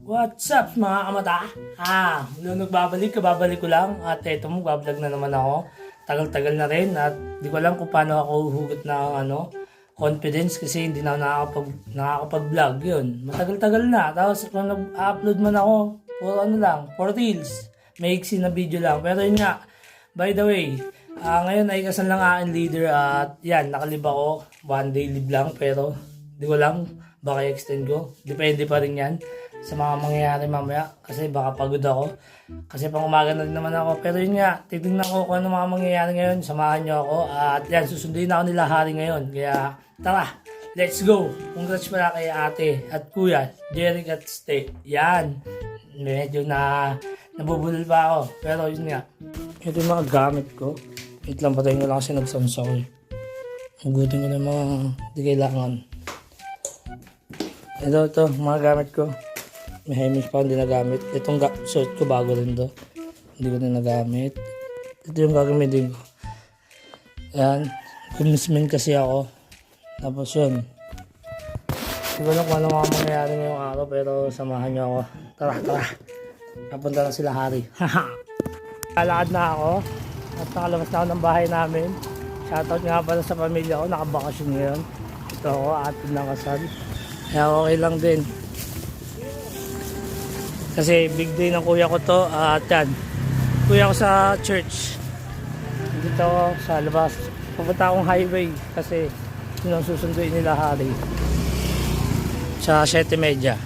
What's up mga kamata? Nung kababalik ko lang at eto mo, bablog na naman ako. Tagal-tagal na rin at di ko alam kung paano ako hugot ng confidence kasi hindi na ako nakakapag-vlog yun. Matagal-tagal na. Tapos kung nag-upload man ako, for reels. May iksi na video lang. Pero yun nga, by the way, ngayon ay kasal lang aking leader at yan, nakalib ako. 1 day leave lang pero di ko lang, baka i-extend ko. Depende pa rin yan sa mga mangyayari mamaya kasi baka pagod ako kasi pang umaga na rin naman ako, pero yun nga, titignan ko kung ano mga mangyayari ngayon. Samahan nyo ako at yan, susunduin ako nila Hari ngayon, kaya tara, let's go. Congrats pala kay ate at kuya Jeric at Ste. Yan, medyo nabubulol pa ako, pero yun nga, ito yung mga gamit ko. Wait lang, patayin ko lang kasi nagsounds ako. Hugutin ko na yung mga di kailangan. Ito, mga gamit ko. May Hemis pa hindi nagamit. Itong suit ko bago rin to. Hindi ko na nagamit. Ito yung gagamitin ko. Ayan. Kumismin kasi ako. Tapos yun. Hindi ko lang kung ano mga mangyayari ngayong araw pero samahan nyo ako. Tara. Napunta na sila Hari. Kalakad na ako. At nakalabas na ako ng bahay namin. Shoutout nga pala sa pamilya ko. Nakabakasyon ngayon. Ito ako, atin ng kasal. Kaya okay lang din. Kasi big day ng kuya ko to at yan. Kuya ko sa church. Dito ako sa labas. Pupunta akong highway kasi yun ang susunduin nila Hari. Sa 7:30.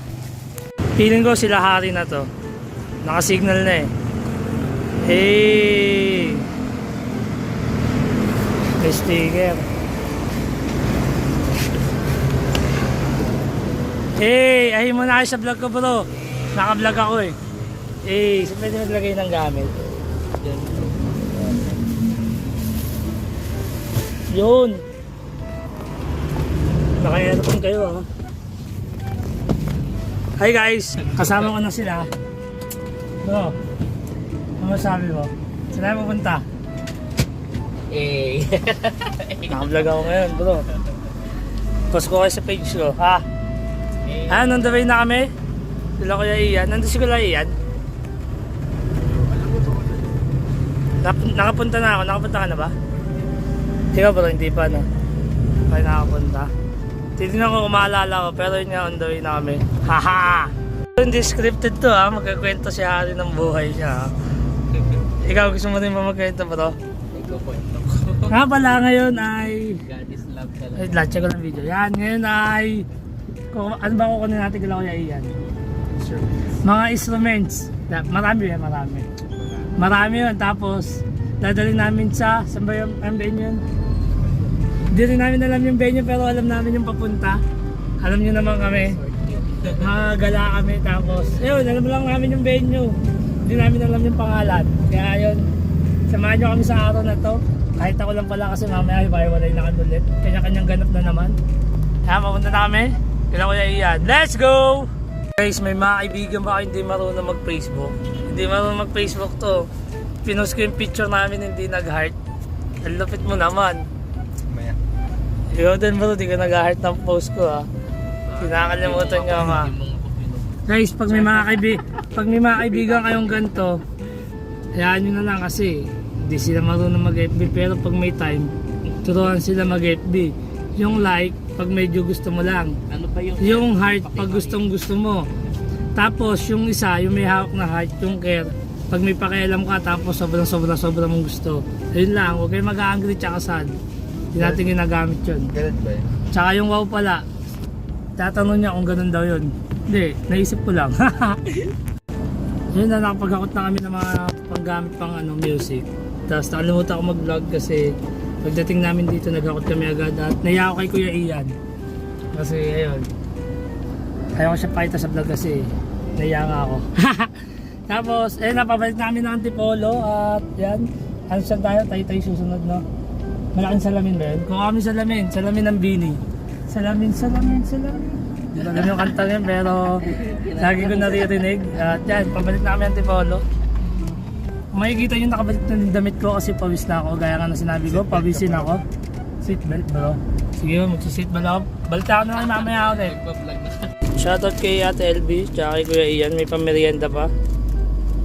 Feeling ko sila Hari na to. Nakasignal na eh. Hey! May sticker. Hey! Ahin mo na kayo sa vlog ko bro. Naka-vlog ako eh. So pwede maglagay ng gamit. Yun. Naka-aircon kayo ha. Hi guys. Kasama ko na sila. Bro, ano masabi mo? Saan tayo pupunta? Naka-vlog ako ngayon bro. Post ko kayo sa page ko. On the way na kami. Sila Kuya Ian. Nandun si Kuya Ian. Nakapunta na ako. Nakapunta ka na ba? Ikaw bro, hindi pa no? Kaya nakapunta. Titignan ko kung maalala ko. Pero yun nga, on the way na kami. Haha! Hindi scripted to ha. Magkakwento si Hari ng buhay niya. Ikaw gusto mo rin ba magkwento bro? Nagkukwento ko. Nga pala ngayon ay... God is love talaga. Wait lang, check ko lang video. Yan, ngayon ay... Ano ba kukunin natin kila Kuya Ian? Mga instruments. Marami. Marami yun. Tapos, dadalhin namin saan ba yung venue yun? Hindi rin namin alam yung venue pero alam namin yung papunta. Alam nyo naman kami. Gala kami. Tapos, ayun, alam lang namin yung venue. Hindi namin alam yung pangalan. Kaya yun, samahan nyo kami sa araw na to. Kahit ako lang pala kasi mamaya hiwalay na kami ulit. Kanya-kanyang ganap na naman. Kaya mapunta na kami. Kailan ko yan. Let's go! Guys, may mga kaibigan ba hindi marunong mag-Facebook? Hindi marunong mag-Facebook to. Pinost ko yung picture namin, hindi nag-heart. Ang lupit mo naman. Maya. Ikaw din bro, di ka nag-heart ng post ko ha. Kinakalimutan nyo ha. Guys, pag may mga kaibigan kayong ganito, hayaan nyo na lang kasi hindi sila marunong mag-FB. Pero pag may time, turuan sila mag-FB. Yung like, pag medyo gusto mo lang. Ano pa Yung heart, pag gustong gusto mo. Tapos yung isa, yung may hawak na heart, yung care, pag may pakialam ka tapos sobrang mong gusto. Ayun lang, huwag kayo mag-angry tsaka sad. Hindi natin ginagamit yun. Ganun ba yun? Tsaka yung wow pala, tatanong niya kung ganun daw yun. Hindi, naisip ko lang. Yun na, nakapagakot na kami ng mga panggamit pang music. Tapos nakalimutan ko mag-vlog kasi pagdating namin dito nagakot kami agad at naiya ako kay Kuya Ian. Kasi ayun, ayaw ko siya pakita sa vlog kasi naiya nga ako. Tapos napabalik namin ng Antipolo at yan, ano siya tayo, tayo susunod no. Malaking salamin ba yun? Kung kami salamin ng Bini. Salamin. Hindi ko alam yung kanta niya pero lagi ko naririnig. At yan, pabalik na kami Antipolo. Makikita nyo nakabalik na yung damit ko kasi pawis na ako. Gaya nga na sinabi ko, pawisin ako. Seatbelt bro. Sige, magsiseatbelt ako. Balita ako na lang mamaya ako eh. Nagpa-vlog na. Shoutout kay Ate LB, tsaka kay Kuya Ian, may pamerienda pa.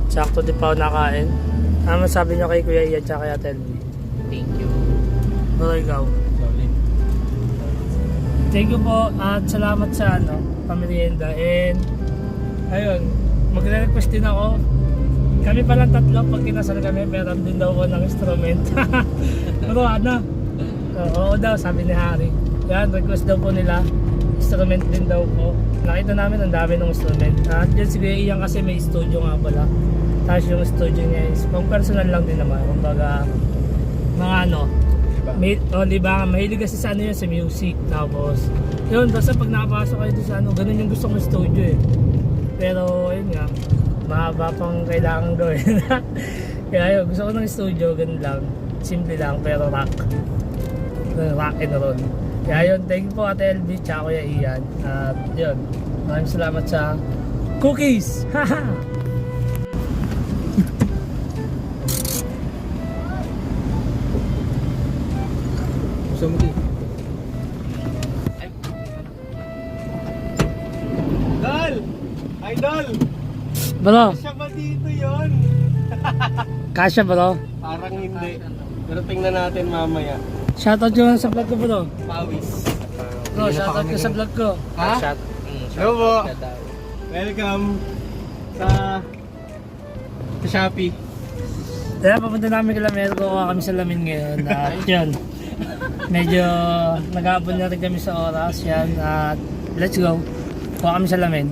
Sakto di pa ako nakain. Ano masabi nyo kay Kuya Ian tsaka kay Ate LB? Thank you. Pero ikaw? Solid. Thank you po at salamat sa pamerienda. And ayun, magre-request din ako. Kami palang tatlo pag kinasal kami, meron din daw ko ng instrument. Pero oo daw, sabi ni Harry. Yan, request daw po nila. Instrument din daw po. Nakita namin ang dami ng instrument. At dyan si Kuya Ian kasi may studio nga pala. Tapos yung studio niya is pang personal lang din naman. Kumbaga, mga libangan. Mahilig kasi sa yun, sa music. Tapos, yun, basta pag nakapasok kayo doon sa ganun yung gusto kong studio eh. Pero, yun nga, mahaba pang kailangan gawin. Kaya yun, gusto ko ng studio, ganun lang. Simple lang, pero rock and roll. Kaya yun, thank you po Ate LB, tsaka Kuya Ian. At yun, maraming salamat sa cookies! Haha! Gusto mo din? Idol! Idol! Bro, Siya ba dito yun? kasya bro. Parang hindi. Pero tingnan natin mamaya. Shoutout yun sa vlog ko bro. Pawis. Bro, shoutout ka sa vlog ko. Ha? Hello po. Welcome sa Shopee. Kaya papunta namin kay Lamero, kuha kami sa Lamin ngayon. At yun, medyo nag-aabon na rin kami sa oras. Yan, at let's go. Kuha kami sa Lamin.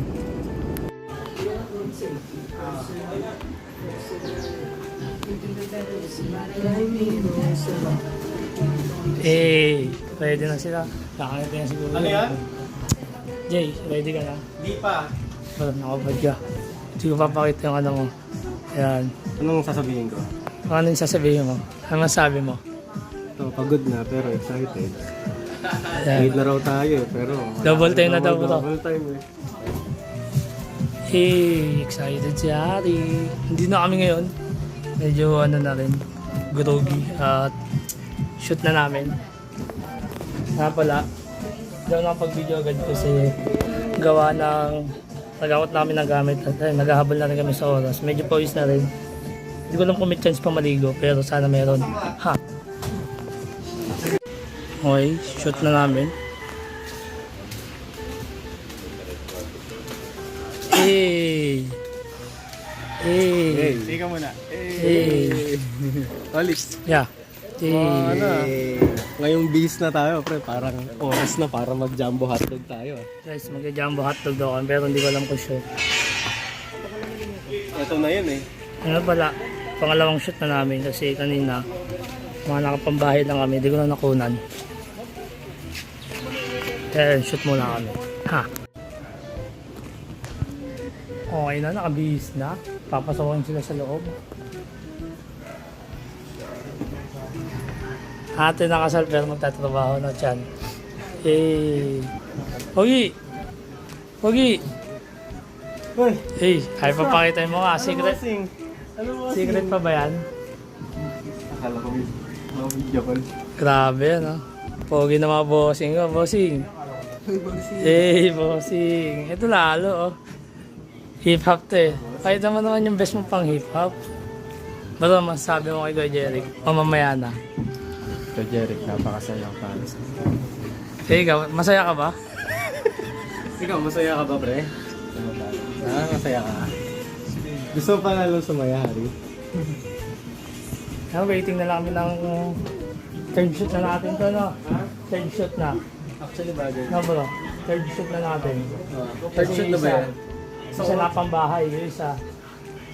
Ready na sila. Kakangit na siguro. Ano yan? Jay, ready ka na? Di pa. Wala, nakabad ka. Hindi ko papakita yung mo. Ayan. Anong sasabihin ko? Ano yung sasabihin mo? Ano masabi mo? Ito, pagod na pero excited. Ayan. Need na raw tayo pero... Double time na daw bro. Double time eh. Excited si Harry. Hindi na kami ngayon. Medyo na rin. Groggy. At shoot na namin. Nga pala. Hindi ako nakapag-video agad kasi gawa ng nagawat namin ng gamit at naghahabol na rin kami sa oras. Medyo pawis na rin. Hindi ko lang kung may chance pa maligo pero sana meron. Ha! Okay, shoot na namin. Sige muna. Alis. Yeah. Ngayong bis na tayo, pre. Parang oras na para mag-jumbo hotdog tayo. Guys, mag-jumbo hotdog daw kami pero hindi ko alam kung shoot. Ito na yun eh. Ano pala, pangalawang shoot na namin kasi kanina mga nakapambahay lang kami, hindi ko na nakunan. Kaya shoot muna kami. Ha! Okay na, nakabihis na. Papasawain sila sa loob. Ate nakasal pero magtatrabaho na dyan. Pogi! Pogi! Uy! Ay papakita mo nga. Secret, Ano mo? secret pa ba yan? Akala ko may video call. Grabe ano. Pogi na mga bossing ko. Bossing! Bossing! Ito lalo oh. Hip hop to eh. Kahit naman yung best mo pang hip hop. Ba't masasabi mo kay Kuya Jeric? O mamaya na. Kuya Jeric, napakasayang fans. Ikaw, masaya ka ba? Ikaw, masaya ka ba, pre? Masaya ka? Gusto mo pa lalo sumaya, Harry? Waiting na lang kami ng third shoot na natin to, no? Third shoot na. Actually, bagay. No bro, third shoot na natin. Third shoot na ba yan? Isa na pambahay, yung isa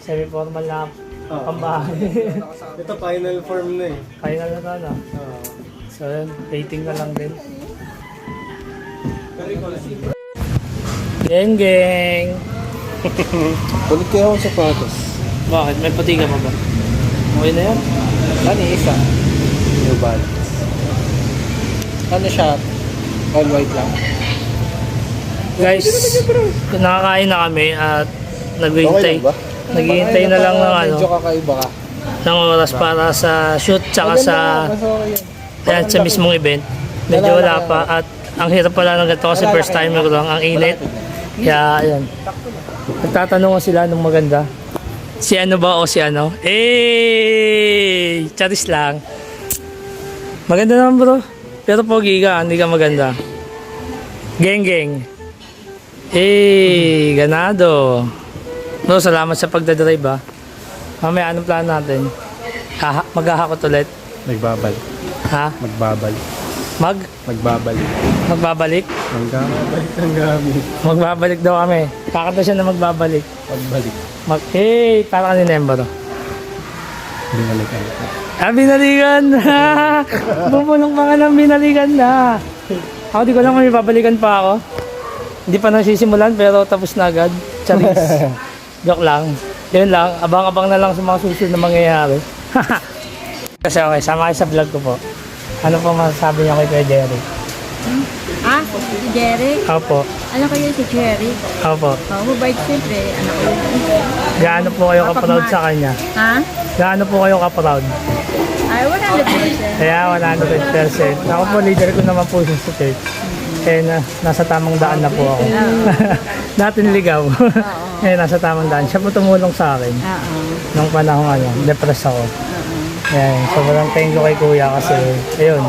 semi-formal na pambahay. Ito, final form na eh. Final na to, no? So yun, waiting na lang din. Geng geng! Kulit kayo akong sapatos. Bakit? May pati ka pa ba? Okay na yan? Ano isa? New Balance. Ano siya? All white lang. Guys, nakakain na kami at naghihintay. Naghihintay na lang ng Medyo kakaiba ka. ng oras para sa shoot tsaka sa ayan, sa mismong event. Medyo wala pa at ang hirap pala ng ganito kasi first time ko lang, ang init. Kaya, ayan. Nagtatanong ko sila nung maganda. Si ano ba o si ano? Charis lang. Maganda naman bro. Pero pogi ka, hindi ka maganda. Geng. Ganado. No, salamat sa pagdadrive ha. Mamaya, anong plano natin? Maghahakot ulit? Nagbabal. Ha? Magbabal. Magbabalik. Magbabalik? Magbabalik ang gamit. Magbabalik daw kami. Kakanta siya na magbabalik. Magbalik. Para ka ni Nembro. Binalikan. Binalikan na! Bumulong pa nga ng binalikan na. Ako di ko lang kung may babalikan pa ako. Hindi pa nasisimulan pero tapos na agad. Charis. Joke lang. Yun lang. Abang-abang na lang sa mga susunod na mangyayari. Kasi okay, sama kayo sa vlog ko po. Ano po masasabi niyo kay Kuya Jerry? Si Jerry? Opo. Alam ko yun si Jerry. Opo. Mabait siyempre. Anak ko yun. Gaano po kayo ka-proud sa kanya? Ha? Gaano po kayo ka-proud? Ay, 100%. Kaya 100%. Ako po, leader ko naman po siya sa church. Kaya nasa tamang daan na po ako. Dati niligaw. Kaya nasa tamang daan. Siya po tumulong sa akin. Oo. Nung panahon depressed ako. Ayan, sobrang thank you kay Kuya kasi, ayun,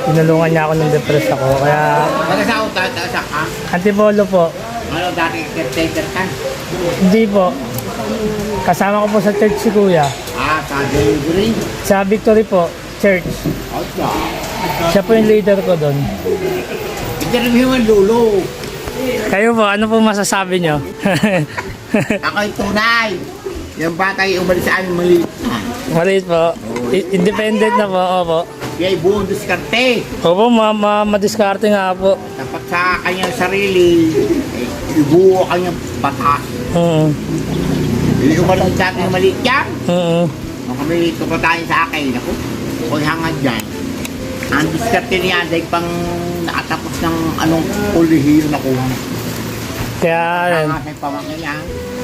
tinulungan niya ako nung depressed ako. Kaya, Antipolo po. Ano dati caretaker ka? Hindi po. Kasama ko po sa church si Kuya. Sa delivery? Sa Victory po, church. Oto. Siya po yung leader ko doon. Interview ang lulo. Kayo po, ano po masasabi nyo? Ako'y tunay. Yung batay umalis sa amin maliit na. Maliit po. Independent na po, opo. Kaya buong diskarte. Opo, madiskarte nga po. Dapat sa kanyang sarili, ibuo kanyang batas. Hindi umalis sa akin maliit yan. Nung kami tupatayin sa akin, ako, ako'y hangad dyan. Ang diskarte niya, dahil pang nakatapos ng anong kulihiyo na kuha. Kaya, Ang pamangkin niya.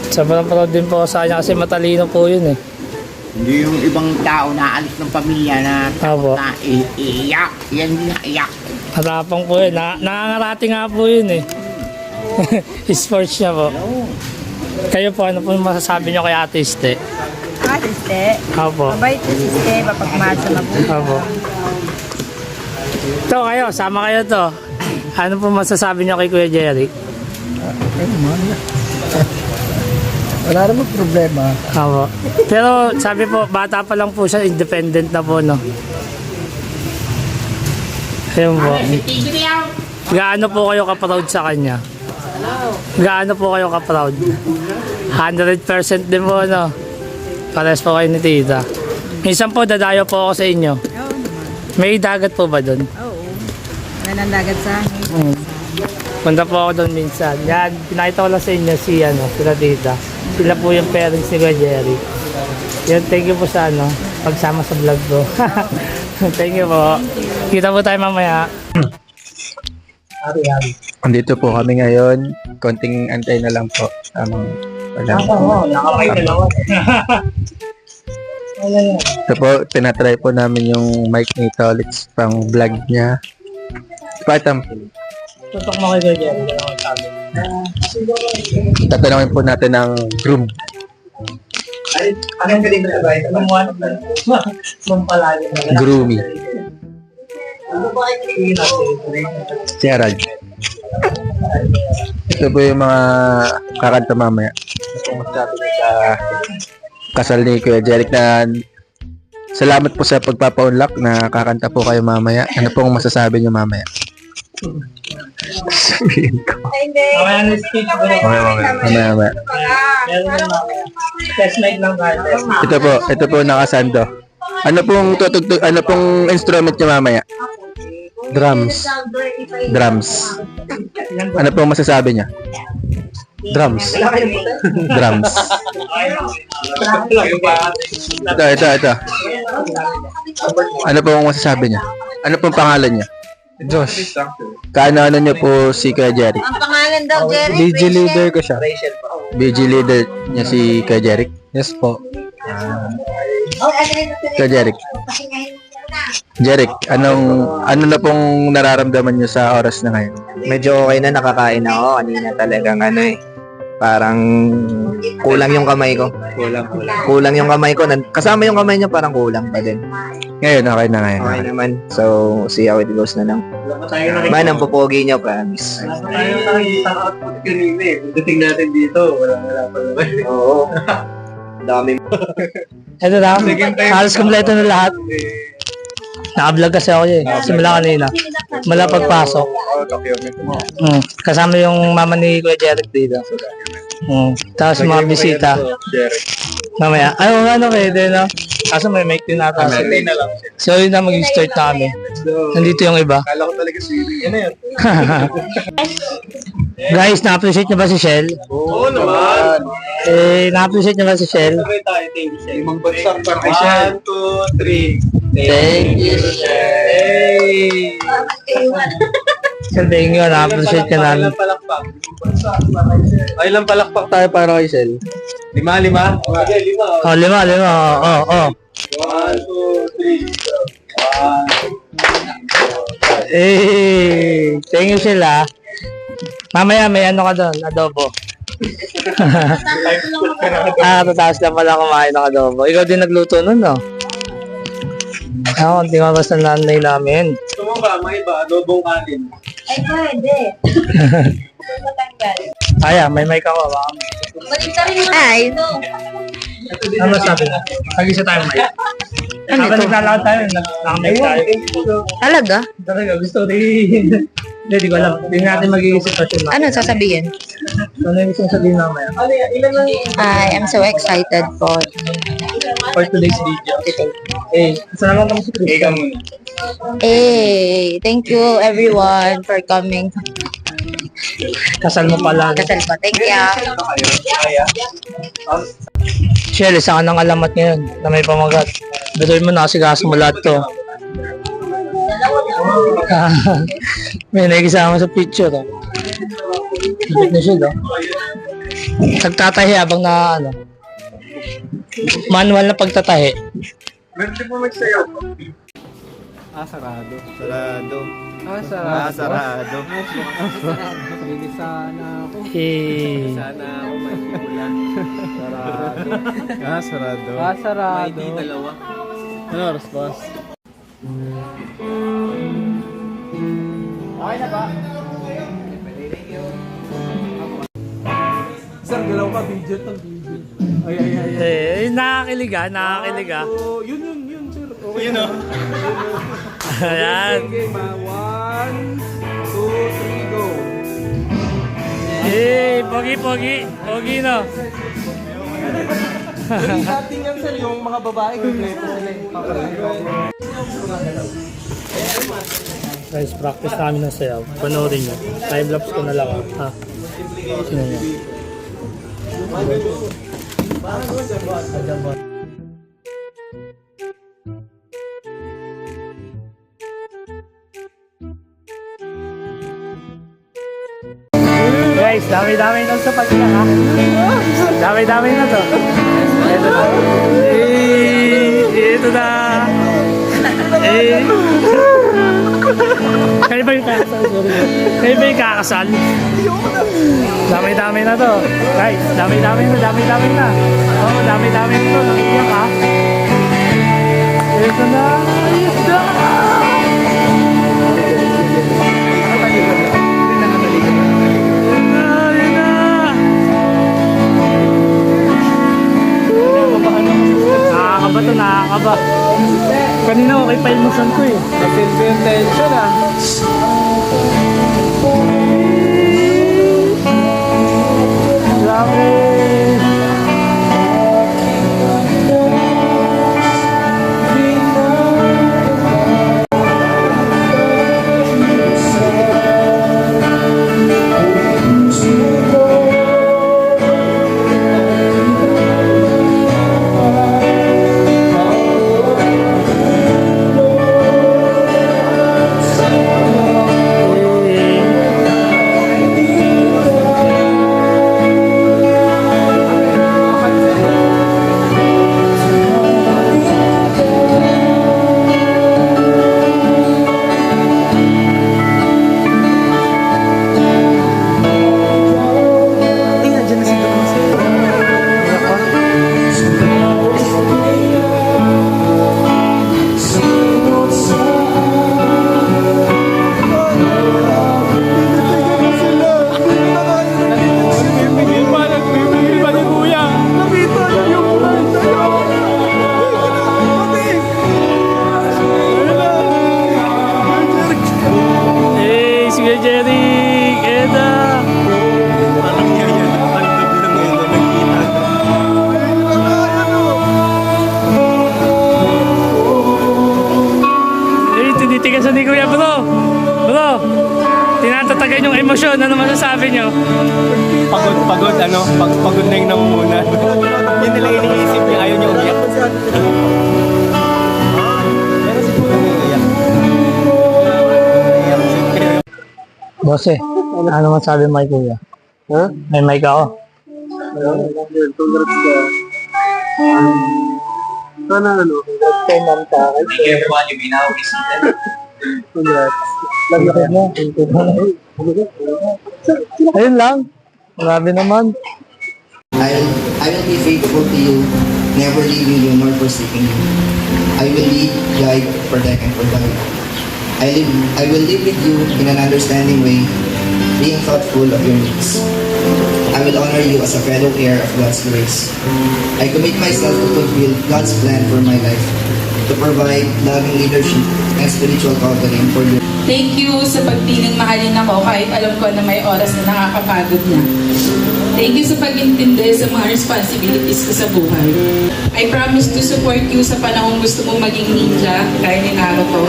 sobrang proud din po sa kanya kasi matalino po yun eh. Hindi yung ibang tao na alis ng pamilya na Opo. na iiyak. Yan din iyak. Matapang po yun. Nangangarati nga po yun eh. Sports niya po. Kayo po, ano po masasabi niyo kay Ate Este? Siste. Opo. Mabait si Siste. Mapagmahal sa mabuhay. Opo. Ito kayo, sama kayo to. Ano po masasabi niyo kay Kuya Jerry? Wala naman problema. Opo. Pero sabi po, bata pa lang po siya, independent na po, no? Ayun po. Gaano po kayo ka-proud sa kanya? Gaano po kayo ka-proud? 100% din po, no? Pares po kayo ni Tita. Minsan po, dadayo po ako sa inyo. Oo naman. May dagat po ba doon? Oo. Wala nang dagat sa amin. Punta po ako doon minsan. Yan, pinakita ko lang sa inyo sila Tita. Sila po yung parents ni Kuya Jerry. Yan, thank you po sa pagsama sa vlog ko. Thank you po. Kita po tayo mamaya. Andito po kami ngayon. Konting antay na lang po. Nakamay ka lang. Ito po, tinatry po namin yung mic ni Tolix pang vlog niya. Patam, Tutok mo kay Kuya Jerry. tatanungin po natin ang groom. Anong galing na ba? Gumawa na ba? Mampalagi na. Groomy. Si Arad. Ito po yung mga kakanta mamaya. Ito po masasabi niyo sa kasal ni Kuya Jeric na salamat po sa pagpapaunlak na kakanta po kayo mamaya. Ano pong masasabi niyo mamaya? Sabihin ko. Mamaya na speech ko. Mamaya. Meron na mamaya. Test mic lang ba? Ito po nakasando. Ano pong instrument niyo mamaya? Drums. Ano pong masasabi niya? Drums. Ito. Ano pong masasabi niya? Ano pong pangalan niya? Josh. Kaano niyo po si Kuya Jerry? Ang pangalan daw, Jerry? BG leader ko siya. BG leader niya si Kuya Jerry? Yes po. Kuya Jerry. Jerry, ano na pong nararamdaman niyo sa oras na ngayon? medyo okay na, nakakain ako. Kanina talagang ano eh. Parang kulang yung kamay ko. Kulang yung kamay ko. Kasama yung kamay niya, parang kulang pa din. Ngayon, okay na ngayon. Okay naman. So, see how it goes na lang. Man, ang pupogi niya, promise. Kanina eh. Pagdating natin dito, wala pa naman. Oo. Dami. Ito na, halos kompleto na lahat. Naka-vlog kasi ako eh. Simula kanina. Mula pagpasok. Kasama yung mama ni Kuya Jeric dito. Tapos mga bisita. Mamaya. Ay, ano pwede, no? Kaso may mic din ata. So, yun na mag-start na kami. Nandito yung iba. Kala ko talaga swimming. Yan na yan. Guys, na-appreciate niyo ba si Shell? Oo naman. Na-appreciate niyo ba si Shell? Limang bagsak para kay Shell. 1, 2, 3. Thank you, Hey! Shell, thank you. Na-appreciate ka namin. Ilang palakpak? Ay, ilang palakpak tayo para kay Shell? 5? Okay, 5. Oh, 5. Oh. 1, 2, 3. Thank you, Shell, ah. Mamaya may ano ka doon, adobo. Tataas lang pala kumain ng adobo. Ikaw din nagluto nun, no? Ako, hindi mabas ng nanay namin. Gusto mo ba? May iba? Adobong kanin. Ay, pwede. May mic ako. Baka. Ay, Ano sabi na? Pag-isa tayo mic. Ano Habang to? naglalakad tayo, nakamic tayo. Talaga? Talaga, gusto rin. Hindi ko alam. Hindi natin magiging sitwasyon na. Ano sasabihin? Ano yung gusto sabihin mamaya? I am so excited po. For today's video. Salamat naman si Chris. Thank you everyone for coming. Kasal mo pala. Kasal po. Thank you. Shell, isa ka ng alamat ngayon na may pamagat. Bitoy mo na kasi kaso mo lahat to. May nakikisama sa picture. Oh. Bit na siya, oh. Nagtatahi habang na ano. Manual na pagtatahi. Meron mo magsayaw. Sarado. Sarado. Sarado. Sarado. Sana ako. Sana ako may ulan. Sarado. Sarado. Sarado. May dalawa. Ano oras, boss? Okay na ba? Sir, galaw ka, video to video. Ay. Nakakilig ah. Oh, yun, sir. Okay, yun, oh. Ayan. Game, 1, 2, 3, go. Pogi no. Yung dating yan, sir, yung mga babae, kompleto sila yung Guys, practice namin ng sayaw. Panoorin nyo. Time-lapse ko na lang. Ha? Sino nyo? Guys, dami-dami na sa pagkiyak ha. Dami-dami na to. Ito na. Ito na. Kayo ba yung kakasal? Sorry. Kayo ba yung kakasal? Dami-dami na to. Guys, dami-dami na. Oo, dami-dami na to. Nakikiyak ha. Ito na. Ito na. Nakakaba. Kanina okay pa yung motion ko eh. Na-feel ko yung tension, ah. Grabe. promosyon, ano masasabi nyo? Pagod, ano? Pagod na yung namumuna. Yun nilang iniisip niya, ayaw niya umiyak. Pero siguro naiiyak. Boss ano masabi mo kay kuya? Ha? May mic ako. Congrats ka. Sana ano, congrats kay ma'am sa akin. Everyone, you may now be seated. Congrats. Love you mo. Ayun lang. Grabe naman. I will be faithful to you, never leaving you nor forsaking you. I will lead, guide, protect, and provide. I will live with you in an understanding way, being thoughtful of your needs. I will honor you as a fellow heir of God's grace. I commit myself to fulfill God's plan for my life, to provide loving leadership and spiritual covering for you. Thank you sa pagpiling mahalin ako kahit alam ko na may oras na nakakapagod na. Thank you sa pag-intindi sa mga responsibilities ko sa buhay. I promise to support you sa panahong gusto mong maging ninja, gaya ni Naruto.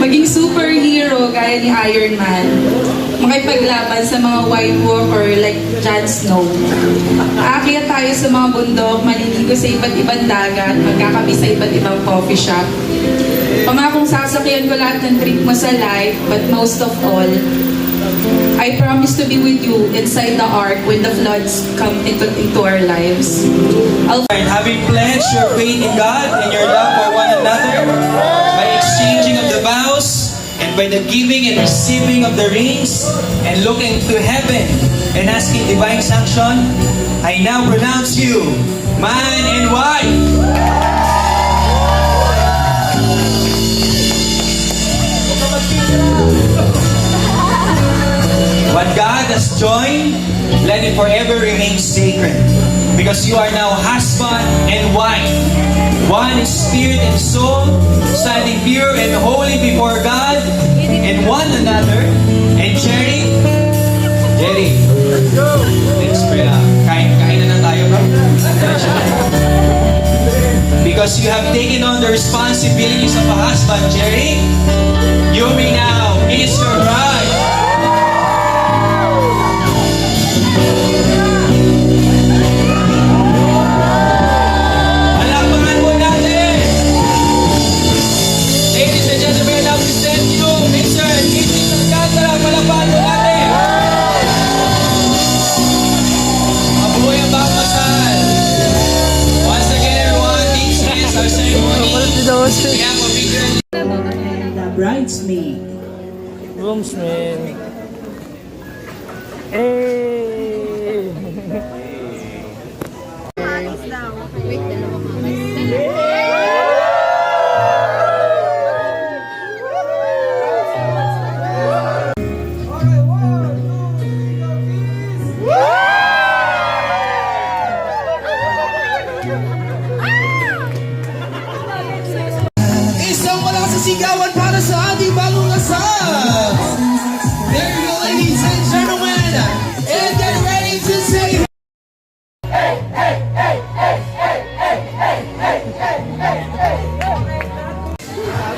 Maging superhero, gaya ni Iron Man. Makipaglaban sa mga White Walker like Jon Snow. Aakyat tayo sa mga bundok, maliligo sa iba't ibang dagat, magkakapi sa iba't ibang coffee shop. Pangakong sasakyan ko lahat ng trip mo sa life, but most of all, I promise to be with you inside the ark when the floods come into our lives. Having pledged your faith in God and your love for one another by exchanging of the vows and by the giving and receiving of the rings and looking to heaven and asking divine sanction, I now pronounce you man and wife. What God has joined, let it forever remain sacred. Because you are now husband and wife, one in spirit and soul, standing pure and holy before God and one another. And Jerry, let's pray na. Kain na tayo, bro. Because you have taken on the responsibilities of a husband, Jerry, you may now kiss your bride. Palakpakan mo natin! Ladies and gentlemen, I present you, Mr. Kitty Alcantara. Palakpakan mo natin! Mabuhay ang bawat kasal! Once again, everyone, this is our ceremony. We have a picture. The bridesmaid. Groomsmen. Hey! Isang malakas na sigawan para sa ating bagong kasal. There you go, ladies and gentlemen. And get ready to say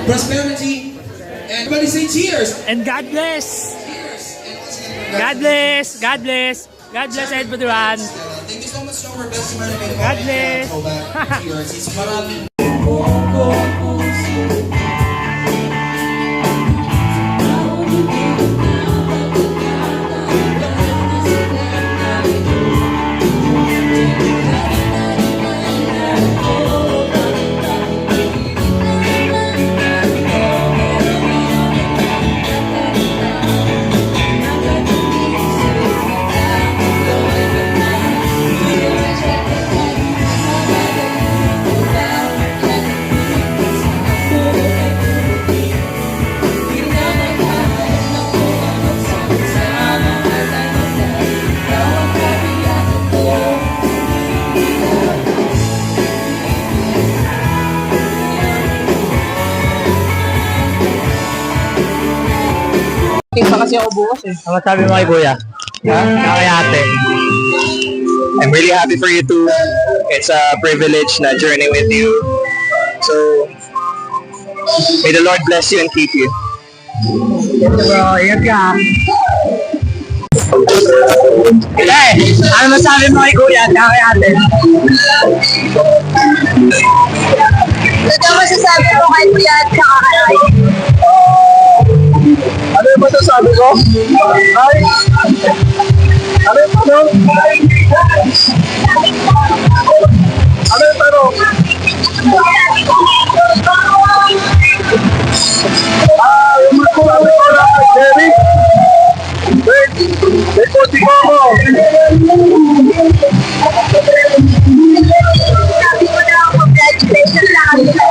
prosperity. And everybody say cheers. And God bless! God bless! God bless! God bless everyone! Thank you so much to our best man. God bless! Cheers. It's maraming Ang masabi mo kay kuya? Ha? Kay ate? I'm really happy for you too. It's a privilege na journey with you. So, may the Lord bless you and keep you. Bro, ingat ka. Ano masabi mo kay kuya at kay ate? Ano masasabi mo kay kuya at saka kay ate? Ano yung masasabi ko? Ay! Ano yung tanong? Ano yung tanong? Yung masasabi ko lang kay Jerry. Wait! May kotse ko ako! Sabi ko na congratulations sa akin sa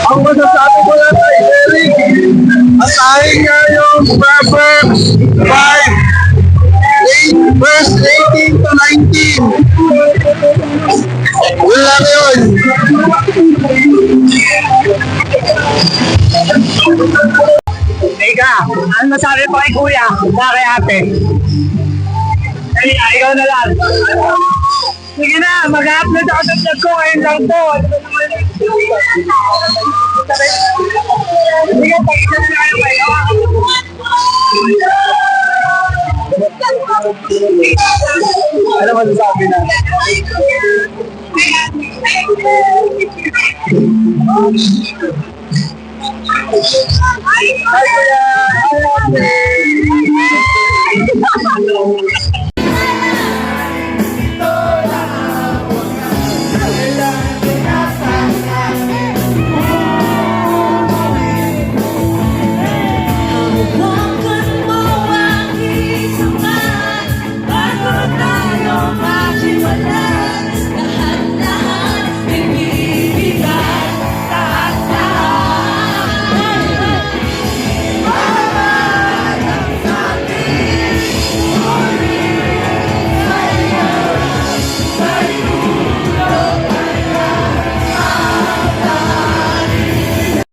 Ang masasabi ko lang kay Jerry, at tayo nga yung Proverbs 5, verse 18 to 19. Wala yun. Teka, ano masabi mo kay kuya at kay ate? Ay, ikaw na lang. Sige na, mag-upload ako sa vlog ko ngayon lang to. Sige, pag-isip na kayo. Ano masasabi na? Hi, kuya. Hi, ate.